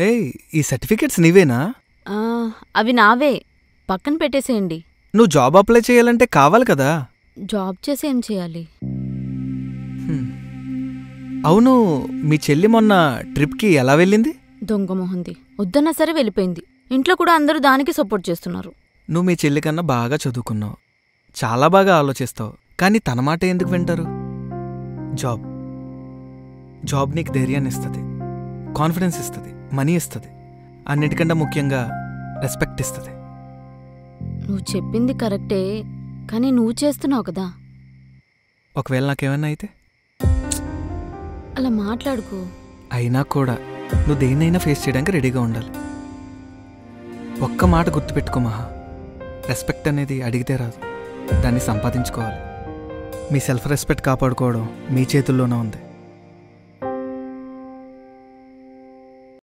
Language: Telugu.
హే, ఈ సర్టిఫికెట్స్ నీవేనా? ఆ, అవి నావే. పక్కన పెట్టేసేయండి. నువ్వు జాబ్ అప్లై చేయాలంటే కావాలి కదా. జాబ్ చేసి ఏం చేయాలి? అవును, మీ చెల్లి మొన్న ట్రిప్కి ఎలా వెళ్ళింది? దొంగ మొహంది. వద్దన్నా సరే వెళ్ళిపోయింది. ఇంట్లో కూడా అందరూ దానికి సపోర్ట్ చేస్తున్నారు. నువ్వు మీ చెల్లి కన్నా బాగా చదువుకున్నావు, చాలా బాగా ఆలోచిస్తావు, కానీ తన మాట ఎందుకు వింటారు? జాబ్ జాబ్ నీకు ధైర్యాన్ని ఇస్తుంది, కాన్ఫిడెన్స్ ఇస్తుంది, మనీ ఇస్తుంది, అన్నిటికంటే ముఖ్యంగా రెస్పెక్ట్ ఇస్తుంది. నువ్వు చెప్పింది కరెక్టే, కానీ నువ్వు చేస్తున్నావు కదా. ఒకవేళ నాకేమన్నా అయితే? అలా మాట్లాడుకో. అయినా కూడా నువ్వు దేన్నైనా ఫేస్ చేయడానికి రెడీగా ఉండాలి. ఒక్క మాట గుర్తుపెట్టుకో మహా, రెస్పెక్ట్ అనేది అడిగితే రాదు, దాన్ని సంపాదించుకోవాలి. మీ సెల్ఫ్ రెస్పెక్ట్ కాపాడుకోవడం మీ చేతుల్లోనే ఉంది.